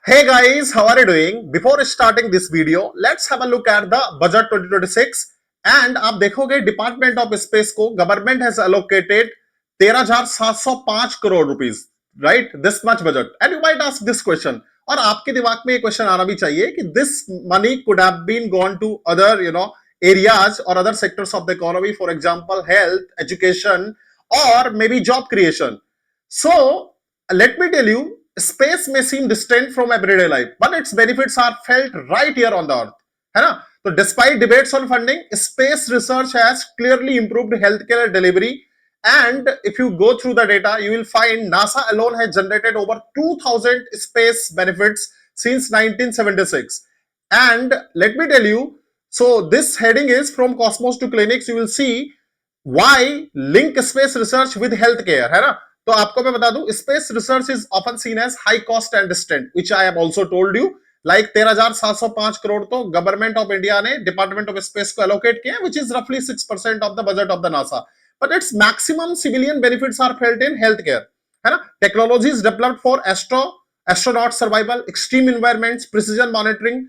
Hey guys, how are you doing? Before starting this video, let's have a look at the budget 2026. And आप देखोगे department of space को government has allocated 13,705 crore rupees, right? This much budget. And you might ask this question, और आपके दिमाग में ये question आना भी चाहिए कि this money could have been gone to other areas or other sectors of the economy, for example health, education, or maybe job creation. So let me tell you, space may seem distant from everyday life, but its benefits are felt right here on the earth, है ना? So despite debates on funding, space research has clearly improved healthcare delivery. And if you go through the data, you will find NASA alone has generated over 2,000 space benefits since 1976. And let me tell you, so this heading is from Cosmos to Clinics. You will see why link space research with healthcare, है ना? तो आपको मैं बता दूं, space research is often seen as high cost and distant, which I have also told you. Like 13,705 crore तो government of India ने department of space को एलोकेट किया, व्हिच इज रफली 6% of the budget of the NASA. But its maximum civilian benefits are felt in health care, है ना? Technologies developed for astronaut survival, extreme environments, precision monitoring,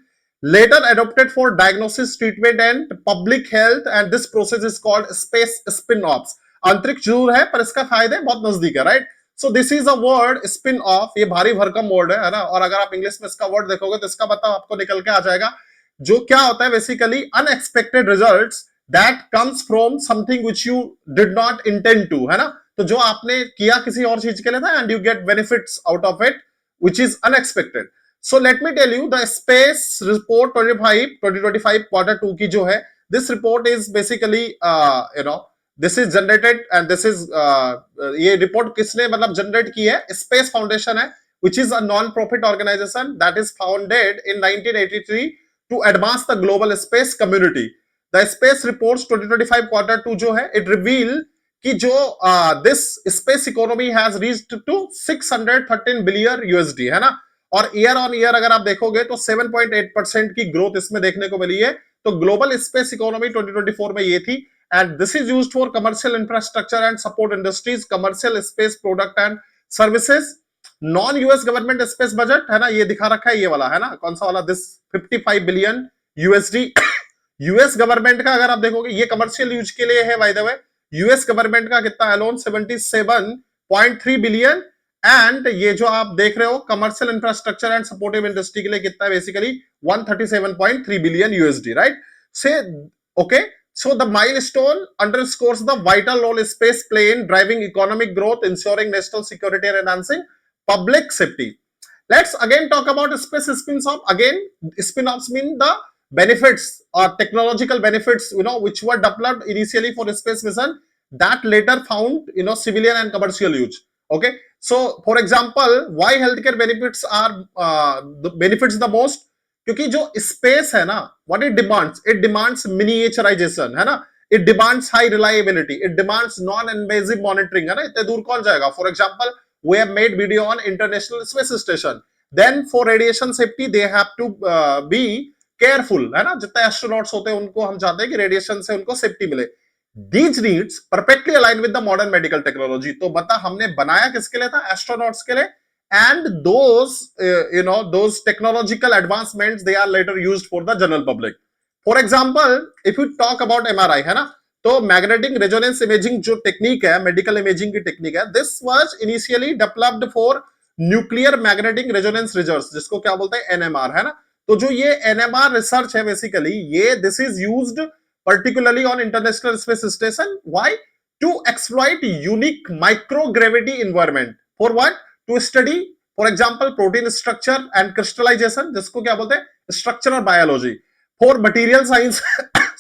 later adopted for diagnosis, treatment, and public health. And this process is called space spin-offs. अंतरिक्ष जरूर है पर इसका फायदे बहुत नजदीक है, right? So this is a word spin off. ये भारी भरकम वर्ड है ना? और अगर आप इंग्लिश में इसका वर्ड देखोगे तो इसका मतलब आपको निकल के आ जाएगा. जो क्या होता है basically, unexpected results that comes from something which you did not intend to, है ना? तो जो आपने किया किसी और चीज के लिए था, and you get benefits out of it which is unexpected. So let me tell you the space report 2025 quarter 2 की जो है, this report is basically this is generated and this is ये रिपोर्ट किसने मतलब जनरेट की है? Space foundation है, which is a non-profit organization that is founded in 1983 to advance the global space community. The space reports 2025 quarter 2 जो है, it reveal कि जो this space economy has reached to 613 billion USD, है ना? और year on year अगर आप देखोगे तो 7.8% की ग्रोथ इसमें देखने को मिली है. तो ग्लोबल स्पेस इकोनॉमी 2024 में ये थी. And this is used for commercial infrastructure and support industries, commercial space product and services. Non US government space budget, है ना? ये दिखा रखा है, ये वाला, है ना? कौन सा वाला? This 55 billion USD. US government का अगर आप देखोगे, ये कमर्शियल यूज के लिए है by the way. US government का कितना अलोन? 77.3 बिलियन. एंड ये जो आप देख रहे हो commercial infrastructure and supportive industry के लिए कितना है? Basically 137.3 billion USD, right? से okay. So the milestone underscores the vital role space play in driving economic growth, ensuring national security, and enhancing public safety. Let's again talk about space spin-off. Again, spin-offs mean the benefits or technological benefits, which were developed initially for space mission that later found, civilian and commercial use. Okay. So, for example, why healthcare benefits are the benefits the most? क्योंकि जो space है ना, what it demands miniaturisation, है ना? It demands high reliability, it demands non invasive monitoring, है ना? इतने दूर कौन जाएगा? For example, we have made video on international space station. Then for radiation safety they have to be careful, है ना? जितने एस्ट्रोनॉट्स होते हैं उनको हम चाहते हैं कि रेडिएशन से उनको सेफ्टी मिले. These needs perfectly align with the modern medical technology. तो बता, हमने बनाया किसके लिए था? एस्ट्रोनॉट्स के लिए. And those technological advancements, they are later used for the general public. For example, if you talk about MRI, है ना? तो मैग्नेटिक रेजोनेंस इमेजिंग जो टेक्निक है, मेडिकल इमेजिंग की टेक्निक है, this was initially developed for nuclear magnetic resonance research, जिसको क्या बोलते हैं? एनएमआर, है ना? तो जो ये एनएमआर रिसर्च है बेसिकली, ये this is used particularly on international space station. Why? To exploit unique microgravity environment. For what? To study, for example, protein structure and crystallization, जिसको क्या बोलते हैं? Structural biology. For material science,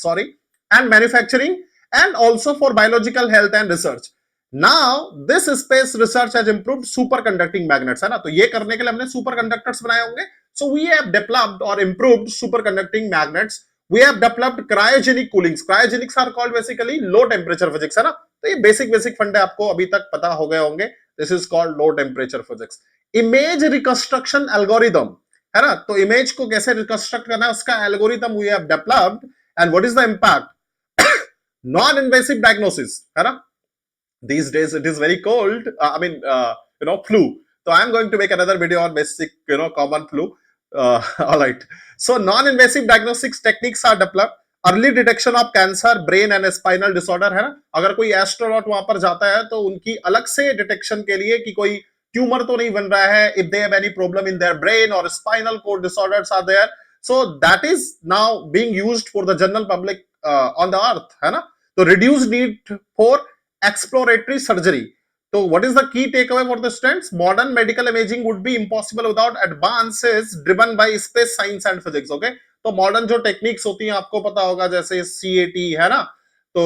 sorry, and manufacturing, and also for biological health and research. Now, this space research has improved superconducting magnets, है ना? तो ये करने के लिए हमने superconductors बनाए होंगे. So we have developed or improved superconducting magnets. We have developed cryogenic coolings. Cryogenics are called basically low temperature physics, है ना? तो ये बेसिक फंड है, आपको अभी तक पता हो गए होंगे. This is called low temperature physics. Image reconstruction algorithm, है ना? तो इमेज को कैसे रिकंस्ट्रक्ट करना है, उसका algorithm we have developed. And what is the impact? Non invasive diagnosis, है ना? These days it is very cold, I mean, flu. So I am going to make another video on basic, common flu. All right. So non-invasive diagnostics techniques are developed. Early detection of cancer, brain and spinal disorder, है ना. अगर कोई astronaut वहां पर जाता है तो उनकी अलग से डिटेक्शन के लिए कि कोई ट्यूमर तो नहीं बन रहा है, if they have any problem in their brain और spinal cord disorders are there, so that is now being used for the general public on the earth, है ना. तो reduce need for exploratory surgery. So what is the key takeaway for the students? Modern medical imaging would be impossible without advances driven by space science and physics. Okay, तो modern जो techniques होती हैं आपको पता होगा, जैसे CAT है ना, तो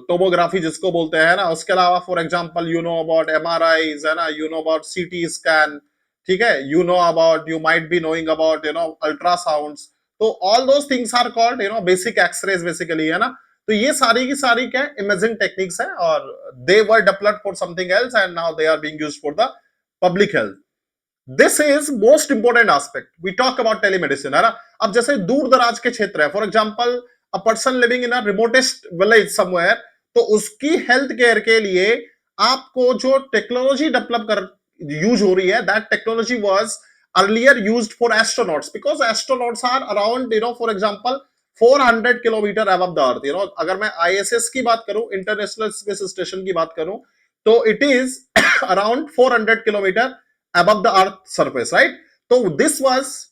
टोमोग्राफी जिसको बोलते हैं ना, उसके अलावा for example you know about MRIs, है ना, you know about CT scan, ठीक है, you know about, you might be knowing about ultrasounds. तो all those things are called basic X-rays basically, है ना. तो ये सारी की सारी क्या इमेजिंग टेक्निक्स है, और they were developed for something else and now they are being used for the public health. This is most important aspect. We talk about telemedicine, है ना. अब जैसे दूर दराज के क्षेत्र है, for example a person living in a remotest village somewhere, तो उसकी हेल्थ केयर के लिए आपको जो टेक्नोलॉजी डेवलप कर यूज हो रही है, that technology was earlier used for astronauts, because astronauts are around for example 400 kilometre above the earth. अगर मैं ISS की बात करूं, इंटरनेशनल स्पेस स्टेशन की बात करूं, तो it is around 400 kilometre above the earth surface, right? So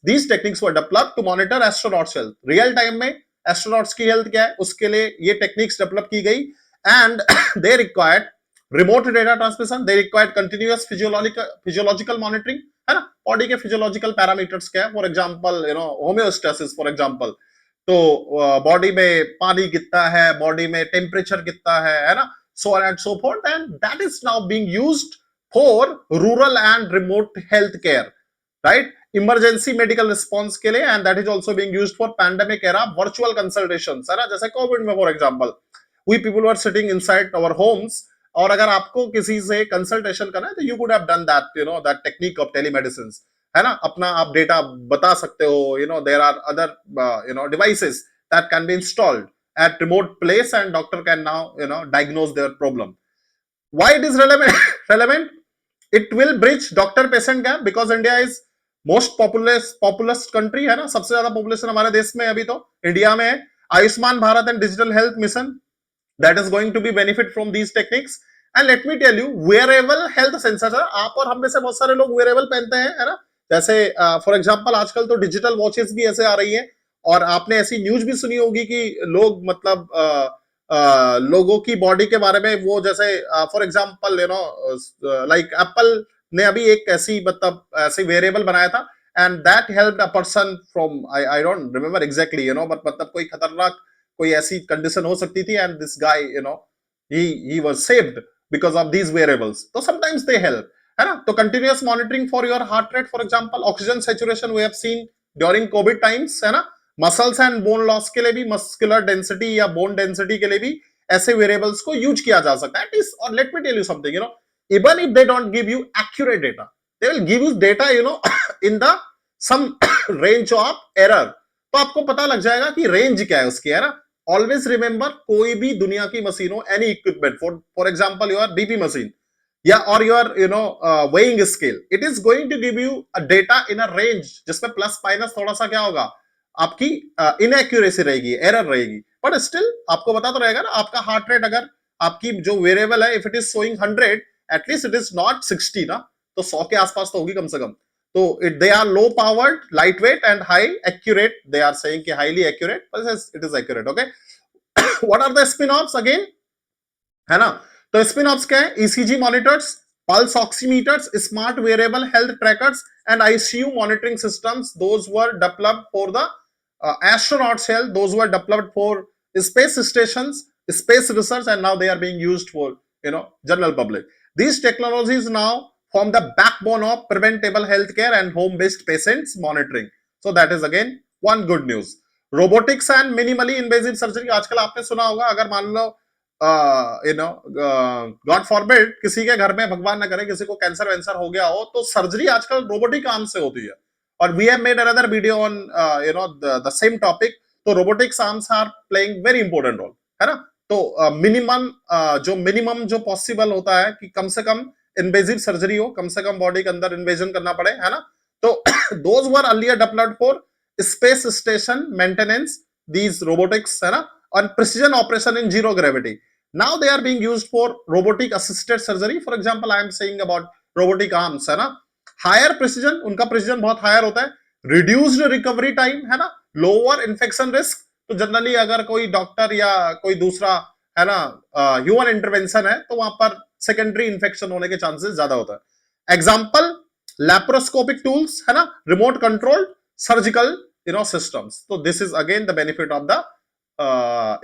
these techniques were developed to monitor astronauts health. Real time में astronauts की health क्या है, उसके लिए ये techniques develop की गई, and they required remote data transmission, they required continuous physiological monitoring, है ना. body के physiological parameters क्या है, for example homeostasis, for example, तो बॉडी में पानी कितना है, बॉडी में टेम्परेचर कितना है ना, so on and so forth, and that is now being used for rural and remote health care, right? Emergency medical response के लिए, and that is also being used for pandemic era virtual consultations, है ना. जैसे Covid में for example we people were sitting inside our homes, और अगर आपको किसी से कंसल्टेशन करना है तो you could have done that, that technique of telemedicine, है ना. अपना आप डेटा बता सकते हो, there are other devices that can be installed at remote place, and doctor can now diagnose their problem. Why it is relevant? It will bridge doctor patient gap, because India is most populous country, है ना. सबसे ज्यादा population हमारे देश में अभी तो India में है. Ayushman Bharat and digital health mission, that is going to be benefit from these techniques. And let me tell you, wearable health sensors, आप और हम में से बहुत सारे लोग wearable पहनते हैं, है ना. जैसे फॉर एग्जांपल आजकल तो डिजिटल वॉचेस भी ऐसे आ रही हैं, और आपने ऐसी न्यूज भी सुनी होगी कि लोग मतलब लोगों की बॉडी के बारे में, वो जैसे फॉर एग्जांपल लाइक एप्पल ने अभी एक ऐसी मतलब ऐसे वेरिएबल बनाया था, and that helped a person from, I don't remember exactly, but मतलब कोई खतरनाक कोई ऐसी कंडीशन हो सकती थी, and this guy he was saved because of these variables. तो sometimes they help, है ना. तो continuous monitoring for your heart rate, for example oxygen saturation we have seen during Covid times, है ना. मसल्स एंड बोन लॉस के लिए भी, muscular density या बोन डेंसिटी के लिए भी ऐसे वेरिएबल्स को यूज किया जा सकता है. और let me tell you something, even if they don't give you accurate data, they will give you data in the some range of error. तो आपको पता लग जाएगा कि रेंज क्या है उसकी, है ना. ऑलवेज रिमेंबर, कोई भी दुनिया की मशीन हो, any equipment, for example your BP machine या और your weighing scale, it is going to give you a data in a range जिसमें प्लस माइनस थोड़ा सा क्या होगा, आपकी इनएक्यूरेसी रहेगी, एरर रहेगी, बट स्टिल आपको पता तो रहेगा ना. आपका हार्ट रेट अगर आपकी जो वेरिएबल है, if it is showing 100, at least it is not 60 ना, तो 100 के आसपास तो होगी कम से कम. तो they are low powered, lightweight and high accurate. They are saying कि highly accurate, but it is accurate. Okay. What are the spin-offs again? है ना. तो spin-offs क्या है? ECG monitors, pulse oximeters, smart wearable health trackers, and ICU monitoring systems. Those were developed for the astronauts' health. Those were developed for space stations, space research, and now they are being used for general public. These technologies now form the backbone of preventable healthcare and home-based patients monitoring. So that is again one good news. Robotics and minimally invasive surgery. आजकल आपने सुना होगा, अगर मान लो God forbid किसी के घर में, भगवान न करे, किसी को कैंसर वैंसर हो गया हो, तो सर्जरी आजकल रोबोटिक आर्म से होती है. और we have made another video on the same topic. तो robotics arms are playing very important role, है ना. तो मिनिमम जो पॉसिबल होता है कि कम से कम इन्वेजिव सर्जरी हो, कम से कम बॉडी के अंदर इन्वेजन करना पड़े, है ना। तो those were earlier developed for space station maintenance, these robotics, है ना, और precision operation in zero gravity. Now they are being used for robotic assisted surgery. For example, I am saying about robotic arms, है ना. Higher precision, उनका precision बहुत higher होता है. Reduced recovery time, है ना. Lower infection risk. तो generally अगर कोई डॉक्टर या कोई दूसरा, है ना, ह्यूमन इंटरवेंशन है, तो वहां पर सेकेंडरी इन्फेक्शन होने के चांसेस ज्यादा होता है. एग्जाम्पल, लैप्रोस्कोपिक टूल्स, है ना, रिमोट कंट्रोल्ड सर्जिकल सिस्टम्स. तो this is again the benefit of the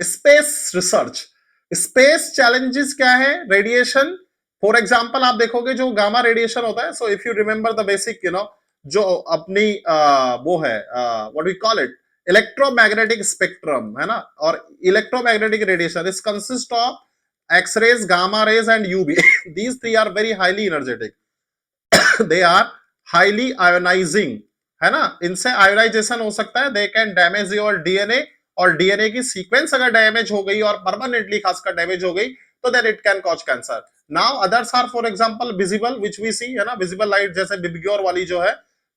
space research. Space challenges क्या है? रेडिएशन. फॉर एग्जांपल आप देखोगे जो गामा रेडिएशन होता है, so if you remember the basic, जो अपनी वो है, what we call it, electromagnetic spectrum, है ना, और electromagnetic radiation is consist of X-rays, gamma rays and UV. These three are very highly energetic. They are highly ionising, है ना. इनसे आयोनाइजेशन हो सकता है. They can damage your DNA, और डीएनए की सीक्वेंस अगर डैमेज हो गई और परमानेंटली खासकर डैमेज हो गई, तो then it can cause cancer. Now others are for example visible, which we see, है ना, विजिबल लाइट जैसे बिबग्योर वाली जो है,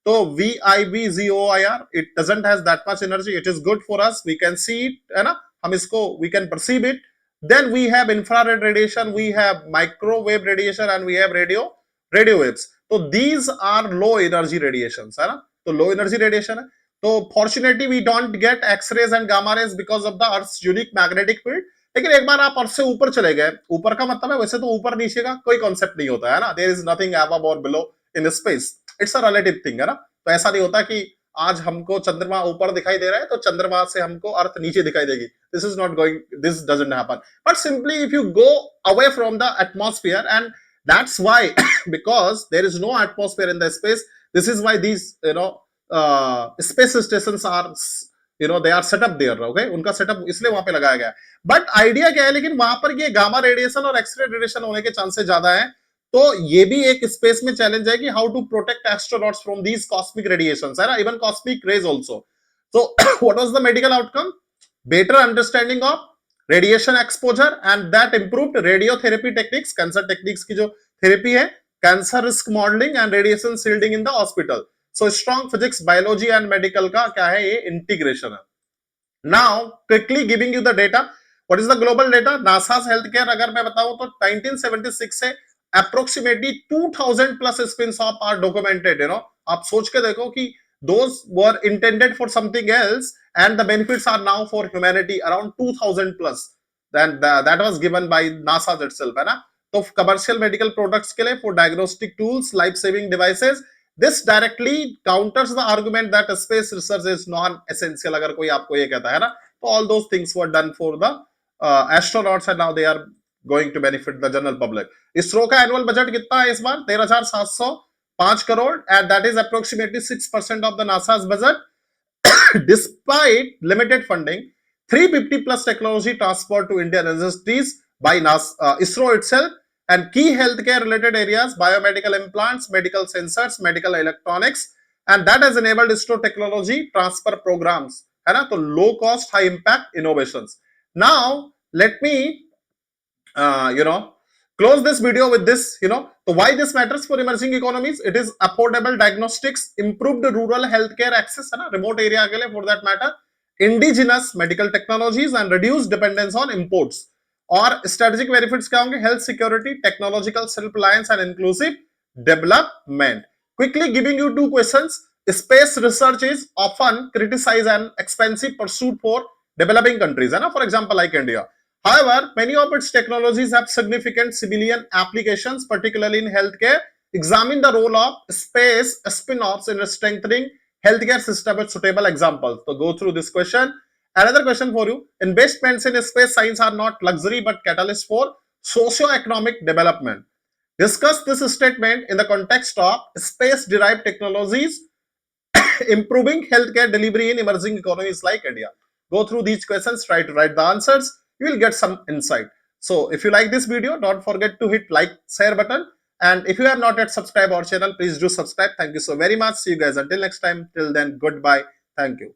तो VIBGOIR, it doesn't has that much energy, it is good for us, we can see it, है ना, हम इसको we can perceive it. Then we have infrared radiation, we have microwave radiation and we have radio waves. तो these are low energy radiations, है ना. तो low energy radiation है. तो fortunately we don't get X-rays and gamma rays because of the earth's unique magnetic field. लेकिन एक बार आप अर्थ से ऊपर चले गए, ऊपर का मतलब है वैसे तो ऊपर नीचे का कोई कॉन्सेप्ट नहीं होता है ना. देयर इज नथिंग अबव और below in space, it's a relative thing, है ना. तो ऐसा नहीं होता कि आज हमको चंद्रमा ऊपर दिखाई दे रहा है तो चंद्रमा से हमको अर्थ नीचे दिखाई देगी. This is not going, this doesn't happen. But simply if you go away from the atmosphere, and that's why because there is no atmosphere in the space, this is why these space stations are, they are set up there, okay. उनका setup इसलिए वहां पे लगाया गया है. But idea क्या है, लेकिन वहां पर ये गामा रेडिएशन और एक्सरे रेडिएशन होने के चांसेस ज्यादा है. तो ये भी एक स्पेस में चैलेंज है कि how to protect astronauts from these cosmic radiations, है ना, even cosmic rays also. So what was the medical outcome? Better understanding of radiation exposure and that improved radiotherapy techniques, cancer techniques की जो therapy है, cancer risk modelling and radiation shielding in the hospital. So strong physics, biology and medical का क्या है, ये integration है. Now quickly giving you the data. What is the global data? NASA's healthcare अगर मैं बताऊं तो 1976 से approximately 2000 plus spin-off are documented. आप सोच के देखो कि those were intended for something else and the benefits are now for humanity around 2000 plus. Then that was given by NASA itself, है ना. तो commercial medical products के लिए, for diagnostic tools, life-saving devices, this directly counters the argument that space research is non-essential. अगर कोई आपको ये कहता है ना, तो all those things were done for the astronauts and now they are going to benefit the general public. ISRO का annual budget कितना है इस बार? 13,705 crore, and that is approximately 6% of the NASA's budget. Despite limited funding, 350 plus technology transferred to Indian universities by ISRO itself, and key healthcare related areas, biomedical implants, medical sensors, medical electronics, and that has enabled ISRO technology transfer programs, है ना. तो low cost high impact innovations. Now let me close this video with this. So why this matters for emerging economies? It is affordable diagnostics, improved rural healthcare access, है ना, remote area के लिए for that matter, indigenous medical technologies and reduced dependence on imports. और strategic benefits क्या होंगे? Health security, technological self reliance and inclusive development. Quickly giving you 2 questions. Space research is often criticised and expensive pursuit for developing countries, है ना, for example like India. However, many of its technologies have significant civilian applications, particularly in healthcare. Examine the role of space spin-offs in strengthening healthcare system with suitable examples. So go through this question. Another question for you. Investments in space science are not luxury but catalyst for socio-economic development. Discuss this statement in the context of space-derived technologies improving healthcare delivery in emerging economies like India. Go through these questions, try to write the answers. You will get some insight. So if you like this video, don't forget to hit like, share button. And if you have not yet subscribed our channel, please do subscribe. Thank you so very much. See you guys until next time. Till then, goodbye. Thank you.